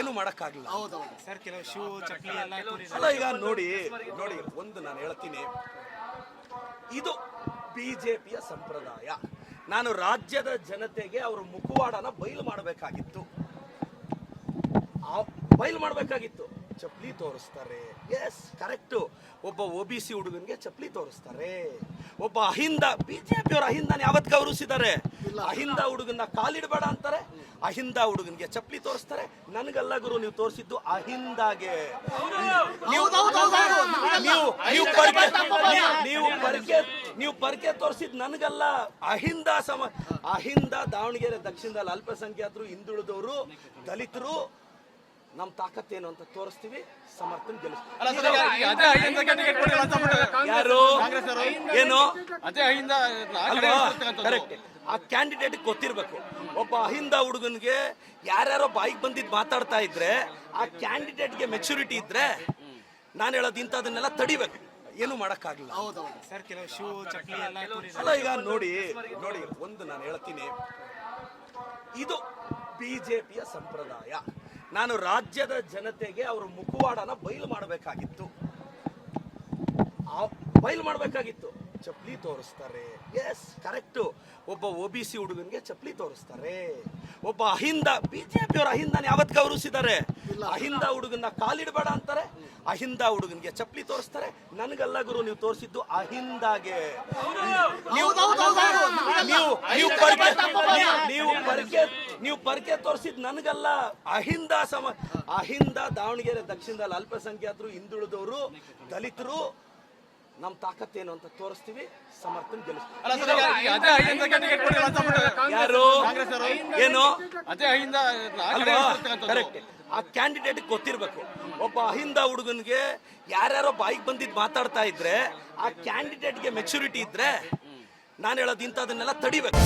ಏನು ಮಾಡೋಕ್ಕಾಗಲ್ಲ. ಸರ್ ಕೆಲವು ಶೂ ಚಪ್ಪಲಿ ಎಲ್ಲ ಅಲ್ಲ, ಈಗ ನೋಡಿ ಒಂದು ನಾನು ಹೇಳ್ತೀನಿ, ಇದು ಬಿಜೆಪಿಯ ಸಂಪ್ರದಾಯ. ನಾನು ರಾಜ್ಯದ ಜನತೆಗೆ ಅವ್ರ ಮುಖವಾಡನ ಬಯಲು ಮಾಡಬೇಕಾಗಿತ್ತು. ಚಪ್ಪಲಿ ತೋರಿಸ್ತಾರೆ, ಎಸ್ ಕರೆಕ್ಟು. ಒಬ್ಬ OBC ಹುಡುಗನಿಗೆ ಚಪ್ಪಲಿ ತೋರಿಸ್ತಾರೆ. ಒಬ್ಬ ಅಹಿಂದ, ಬಿಜೆಪಿಯವರು ಅಹಿಂದನ ಯಾವತ್ತು ಗೌರವಿಸಿದ್ದಾರೆ? ಅಹಿಂದ ಹುಡುಗನ ಕಾಲಿಡಬೇಡ ಅಂತಾರೆ, ಅಹಿಂದ ಹುಡುಗನಿಗೆ ಚಪ್ಪಲಿ ತೋರಿಸ್ತಾರೆ. ನನಗಲ್ಲ ಗುರು, ನೀವು ತೋರಿಸಿದ್ದು ಅಹಿಂದಾಗೆ. ನೀವು ಪರ್ಕೆ ತೋರಿಸಿದ್ ನನಗಲ್ಲ, ಅಹಿಂದ ದಾವಣಗೆರೆ ದಕ್ಷಿಣದಲ್ಲಿ ಅಲ್ಪಸಂಖ್ಯಾತರು, ಹಿಂದುಳಿದವರು, ದಲಿತರು, ನಮ್ ತಾಕತ್ತೇನು ಅಂತ ತೋರಿಸ್ತೀವಿ, ಸಮರ್ಥನ್ ಗೆಲ್ಲಿಸ್ತೀವಿ. ಯಾರು ಏನು ಕರೆಕ್ಟ್, ಆ ಕ್ಯಾಂಡಿಡೇಟ್ ಗೊತ್ತಿರ್ಬೇಕು. ಒಬ್ಬ ಅಹಿಂದ ಹುಡುಗನ್ಗೆ ಯಾರ್ಯಾರೋ ಬಾಯಿಗೆ ಬಂದಿದ್ದು ಮಾತಾಡ್ತಾ ಇದ್ರೆ, ಆ ಕ್ಯಾಂಡಿಡೇಟ್ಗೆ ಮೆಚುರಿಟಿ ಇದ್ರೆ, ನಾನು ಹೇಳೋದು ಇಂಥದನ್ನೆಲ್ಲ ತಡಿಬೇಕು, ಏನು ಮಾಡಕ್ಕಾಗಲ್ಲ. ಸರ್ ಕೆಲವು ಶೂ ಚಪ್ಪಲಿ ಎಲ್ಲ ಅಲ್ಲ, ಈಗ ನೋಡಿ ಒಂದು ನಾನು ಹೇಳ್ತೀನಿ, ಇದು ಬಿಜೆಪಿಯ ಸಂಪ್ರದಾಯ. ನಾನು ರಾಜ್ಯದ ಜನತೆಗೆ ಅವ್ರ ಮುಖವಾಡನ ಬಯಲು ಮಾಡಬೇಕಾಗಿತ್ತು. ಚಪ್ಪಲಿ ತೋರಿಸ್ತಾರೆ, ಎಸ್ ಕರೆಕ್ಟು. ಒಬ್ಬ OBC ಹುಡುಗನಿಗೆ ಚಪ್ಪಲಿ ತೋರಿಸ್ತಾರೆ. ಒಬ್ಬ ಅಹಿಂದ, ಬಿಜೆಪಿಯವರು ಅಹಿಂದನ ಯಾವತ್ತು ಗೌರವಿಸಿದ್ದಾರೆ? ಅಹಿಂದ ಹುಡುಗನ ಕಾಲಿಡಬೇಡ ಅಂತಾರೆ, ಅಹಿಂದ ಹುಡುಗನಿಗೆ ಚಪ್ಪಲಿ ತೋರಿಸ್ತಾರೆ. ನನಗಲ್ಲ ಗುರು, ನೀವು ತೋರಿಸಿದ್ದು ಅಹಿಂದಾಗೆ. ನೀವು ಪರ್ಕೆ ತೋರಿಸಿದ್ ನನಗಲ್ಲ, ಅಹಿಂದ ದಾವಣಗೆರೆ ದಕ್ಷಿಣದಲ್ಲಿ ಅಲ್ಪಸಂಖ್ಯಾತರು, ಹಿಂದುಳಿದವರು, ದಲಿತರು, ನಮ್ ತಾಕತ್ತೇನು ಅಂತ ತೋರಿಸ್ತೀವಿ, ಸಮರ್ಥನ್ ಗೆಲ್ಲಿಸ್ತೀವಿ. ಯಾರು ಏನು ಕರೆಕ್ಟ್, ಆ ಕ್ಯಾಂಡಿಡೇಟ್ ಗೊತ್ತಿರ್ಬೇಕು. ಒಬ್ಬ ಅಹಿಂದ ಹುಡುಗನ್ಗೆ ಯಾರ್ಯಾರೋ ಬಾಯಿಗೆ ಬಂದಿದ್ದು ಮಾತಾಡ್ತಾ ಇದ್ರೆ, ಆ ಕ್ಯಾಂಡಿಡೇಟ್ಗೆ ಮೆಚುರಿಟಿ ಇದ್ರೆ, ನಾನು ಹೇಳೋದು ಇಂಥದನ್ನೆಲ್ಲ ತಡಿಬೇಕು.